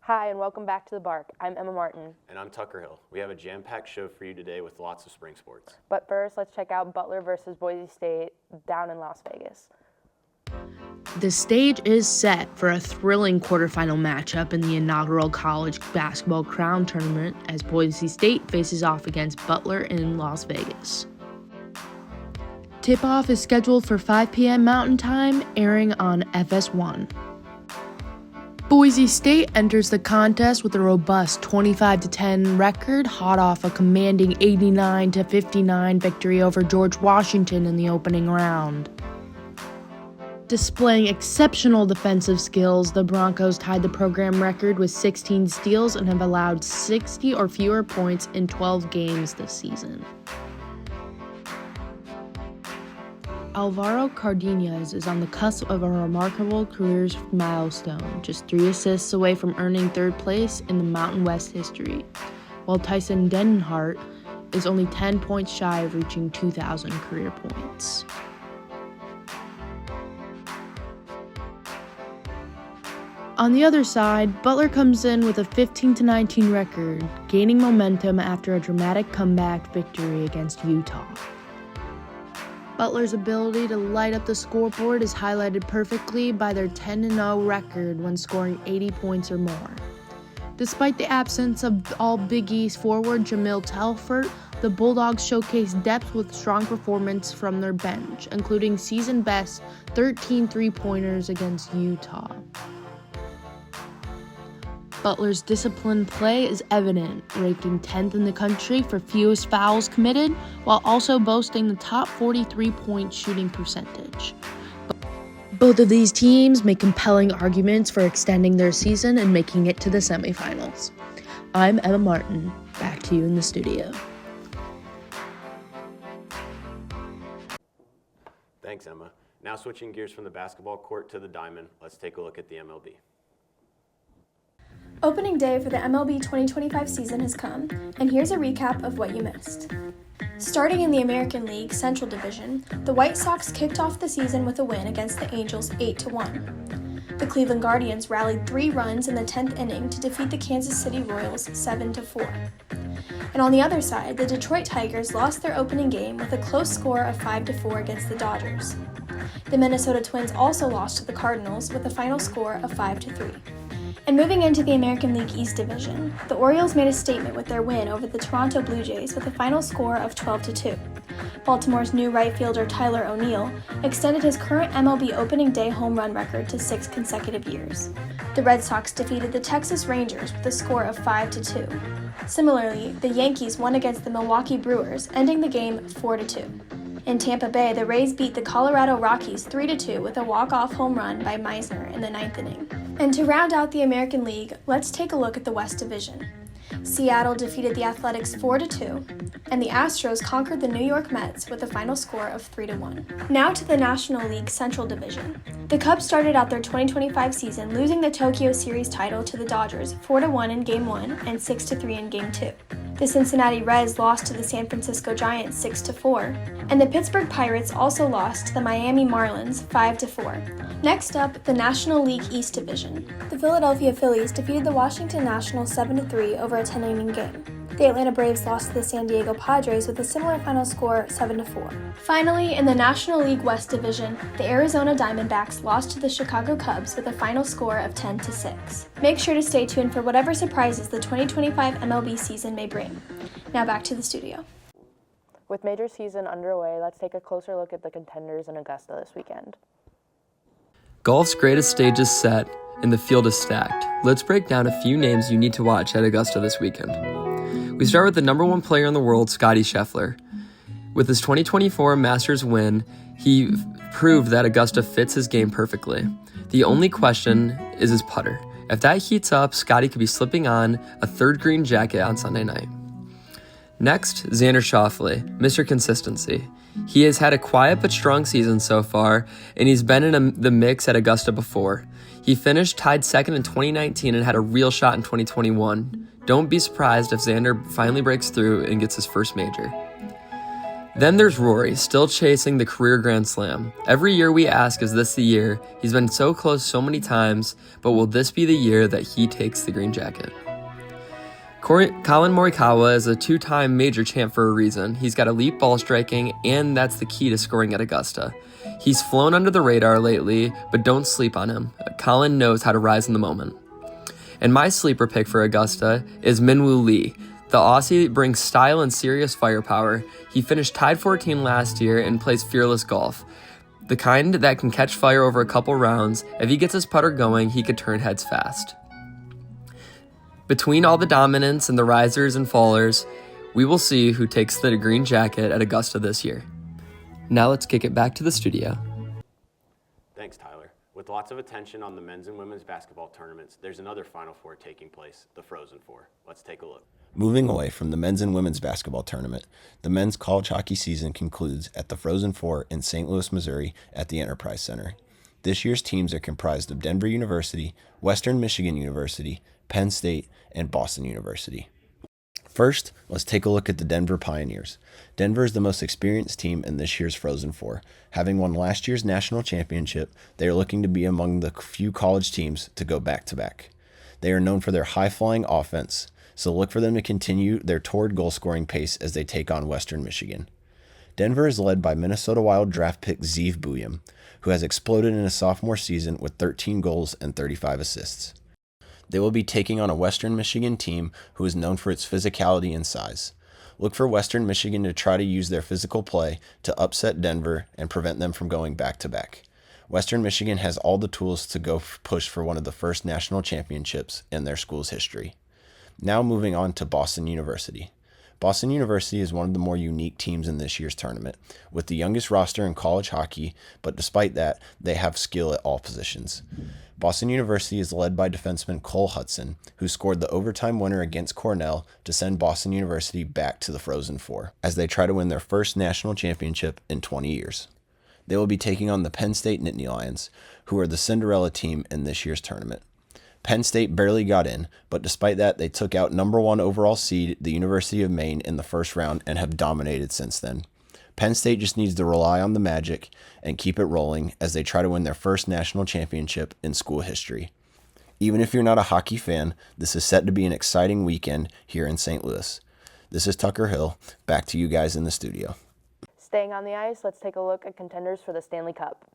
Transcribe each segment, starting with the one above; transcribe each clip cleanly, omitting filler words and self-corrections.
Hi, and welcome back to The Bark. I'm Emma Martin. And I'm Tucker Hill. We have a jam-packed show for you today with lots of spring sports. But first, let's check out Butler versus Boise State down in Las Vegas. The stage is set for a thrilling quarterfinal matchup in the inaugural college basketball crown tournament as Boise State faces off against Butler in Las Vegas. Tip-off is scheduled for 5 p.m. Mountain Time, airing on FS1. Boise State enters the contest with a robust 25-10 record, hot off a commanding 89-59 victory over George Washington in the opening round. Displaying exceptional defensive skills, the Broncos tied the program record with 16 steals and have allowed 60 or fewer points in 12 games this season. Alvaro Cardenas is on the cusp of a remarkable career milestone, just 3 assists away from earning third place in the Mountain West history, while Tyson Denhart is only 10 points shy of reaching 2,000 career points. On the other side, Butler comes in with a 15-19 record, gaining momentum after a dramatic comeback victory against Utah. Butler's ability to light up the scoreboard is highlighted perfectly by their 10-0 record when scoring 80 points or more. Despite the absence of all Big East forward Jamil Telfort, the Bulldogs showcased depth with strong performance from their bench, including season-best 13 three-pointers against Utah. Butler's disciplined play is evident, ranking 10th in the country for fewest fouls committed, while also boasting the top 43-point shooting percentage. Both of these teams make compelling arguments for extending their season and making it to the semifinals. I'm Emma Martin. Back to you in the studio. Thanks, Emma. Now switching gears from the basketball court to the diamond, let's take a look at the MLB. Opening day for the MLB 2025 season has come, and here's a recap of what you missed. Starting in the American League Central Division, the White Sox kicked off the season with a win against the Angels 8-1. The Cleveland Guardians rallied 3 runs in the 10th inning to defeat the Kansas City Royals 7-4. And on the other side, the Detroit Tigers lost their opening game with a close score of 5-4 against the Dodgers. The Minnesota Twins also lost to the Cardinals with a final score of 5-3. And moving into the American League East Division, the Orioles made a statement with their win over the Toronto Blue Jays with a final score of 12-2. Baltimore's new right fielder Tyler O'Neill extended his current MLB opening day home run record to 6 consecutive years. The Red Sox defeated the Texas Rangers with a score of 5-2. Similarly, the Yankees won against the Milwaukee Brewers, ending the game 4-2. In Tampa Bay, the Rays beat the Colorado Rockies 3-2 with a walk-off home run by Meisner in the 9th inning. And to round out the American League, let's take a look at the West Division. Seattle defeated the Athletics 4-2, and the Astros conquered the New York Mets with a final score of 3-1. Now to the National League Central Division. The Cubs started out their 2025 season losing the Tokyo Series title to the Dodgers 4-1 in Game 1 and 6-3 in Game 2. The Cincinnati Reds lost to the San Francisco Giants 6-4, and the Pittsburgh Pirates also lost to the Miami Marlins 5-4. Next up, the National League East Division. The Philadelphia Phillies defeated the Washington Nationals 7-3 over a 10-inning game. The Atlanta Braves lost to the San Diego Padres with a similar final score, 7-4. Finally, in the National League West Division, the Arizona Diamondbacks lost to the Chicago Cubs with a final score of 10-6. Make sure to stay tuned for whatever surprises the 2025 MLB season may bring. Now back to the studio. With major season underway, let's take a closer look at the contenders in Augusta this weekend. Golf's greatest stage is set, and the field is stacked. Let's break down a few names you need to watch at Augusta this weekend. We start with the number 1 player in the world, Scottie Scheffler. With his 2024 Masters win, he proved that Augusta fits his game perfectly. The only question is his putter. If that heats up, Scottie could be slipping on a 3rd green jacket on Sunday night. Next, Xander Schauffele, Mr. Consistency. He has had a quiet but strong season so far, and he's been in the mix at Augusta before. He finished tied 2nd in 2019 and had a real shot in 2021. Don't be surprised if Xander finally breaks through and gets his first major. Then there's Rory, still chasing the career Grand Slam. Every year we ask, is this the year? He's been so close so many times, but will this be the year that he takes the green jacket? Colin Morikawa is a two-time major champ for a reason. He's got elite ball striking, and that's the key to scoring at Augusta. He's flown under the radar lately, but don't sleep on him. Colin knows how to rise in the moment. And my sleeper pick for Augusta is Minwoo Lee. The Aussie brings style and serious firepower. He finished tied 14 last year and plays fearless golf. The kind that can catch fire over a couple rounds. If he gets his putter going, he could turn heads fast. Between all the dominance and the risers and fallers, we will see who takes the green jacket at Augusta this year. Now let's kick it back to the studio. Thanks, Tyler. With lots of attention on the men's and women's basketball tournaments, there's another Final Four taking place, the Frozen Four. Let's take a look. Moving away from the men's and women's basketball tournament, the men's college hockey season concludes at the Frozen Four in St. Louis, Missouri at the Enterprise Center. This year's teams are comprised of Denver University, Western Michigan University, Penn State, and Boston University. First, let's take a look at the Denver Pioneers. Denver is the most experienced team in this year's Frozen Four. Having won last year's national championship, they are looking to be among the few college teams to go back-to-back. They are known for their high-flying offense, so look for them to continue their torrid goal-scoring pace as they take on Western Michigan. Denver is led by Minnesota Wild draft pick Zeev Buium, who has exploded in his sophomore season with 13 goals and 35 assists. They will be taking on a Western Michigan team who is known for its physicality and size. Look for Western Michigan to try to use their physical play to upset Denver and prevent them from going back-to-back. Western Michigan has all the tools to go push for one of the first national championships in their school's history. Now moving on to Boston University. Boston University is one of the more unique teams in this year's tournament, with the youngest roster in college hockey, but despite that, they have skill at all positions. Boston University is led by defenseman Cole Hudson, who scored the overtime winner against Cornell to send Boston University back to the Frozen Four, as they try to win their first national championship in 20 years. They will be taking on the Penn State Nittany Lions, who are the Cinderella team in this year's tournament. Penn State barely got in, but despite that, they took out number 1 overall seed, the University of Maine, in the first round and have dominated since then. Penn State just needs to rely on the magic and keep it rolling as they try to win their first national championship in school history. Even if you're not a hockey fan, this is set to be an exciting weekend here in St. Louis. This is Tucker Hill. Back to you guys in the studio. Staying on the ice, let's take a look at contenders for the Stanley Cup.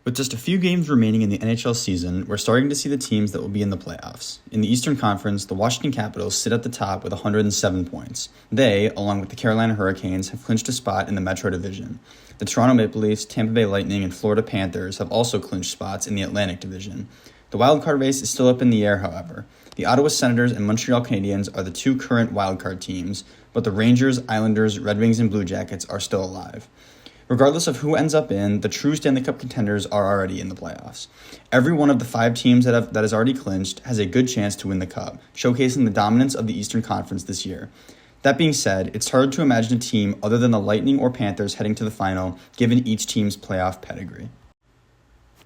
With just a few games remaining in the NHL season, we're starting to see the teams that will be in the playoffs. In the Eastern Conference, the Washington Capitals sit at the top with 107 points. They, along with the Carolina Hurricanes, have clinched a spot in the Metro Division. The Toronto Maple Leafs, Tampa Bay Lightning, and Florida Panthers have also clinched spots in the Atlantic Division. The wildcard race is still up in the air, however. The Ottawa Senators and Montreal Canadiens are the two current wildcard teams, but the Rangers, Islanders, Red Wings, and Blue Jackets are still alive. Regardless of who ends up in, the true Stanley Cup contenders are already in the playoffs. Every one of the 5 teams that has already clinched has a good chance to win the Cup, showcasing the dominance of the Eastern Conference this year. That being said, it's hard to imagine a team other than the Lightning or Panthers heading to the final, given each team's playoff pedigree.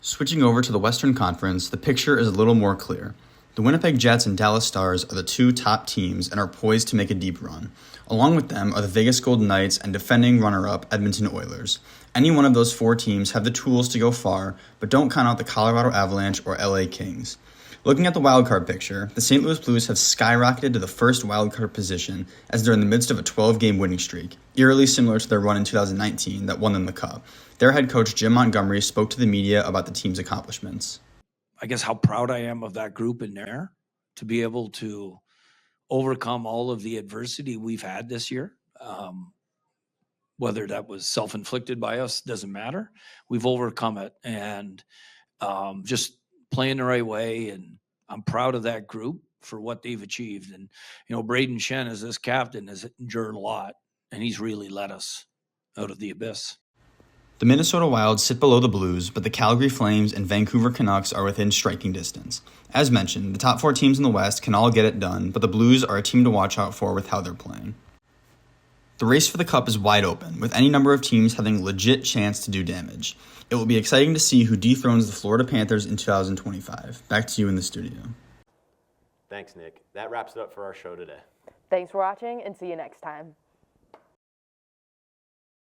Switching over to the Western Conference, the picture is a little more clear. The Winnipeg Jets and Dallas Stars are the 2 top teams and are poised to make a deep run. Along with them are the Vegas Golden Knights and defending runner-up Edmonton Oilers. Any one of those 4 teams have the tools to go far, but don't count out the Colorado Avalanche or LA Kings. Looking at the wildcard picture, the St. Louis Blues have skyrocketed to the first wildcard position as they're in the midst of a 12-game winning streak, eerily similar to their run in 2019 that won them the Cup. Their head coach Jim Montgomery spoke to the media about the team's accomplishments. I guess how proud I am of that group in there to be able to overcome all of the adversity we've had this year. Whether that was self-inflicted by us, doesn't matter. We've overcome it and just playing the right way. And I'm proud of that group for what they've achieved. And, Braden Shen as this captain has endured a lot, and he's really led us out of the abyss. The Minnesota Wild sit below the Blues, but the Calgary Flames and Vancouver Canucks are within striking distance. As mentioned, the top 4 teams in the West can all get it done, but the Blues are a team to watch out for with how they're playing. The race for the Cup is wide open, with any number of teams having a legit chance to do damage. It will be exciting to see who dethrones the Florida Panthers in 2025. Back to you in the studio. Thanks, Nick. That wraps it up for our show today. Thanks for watching, and see you next time.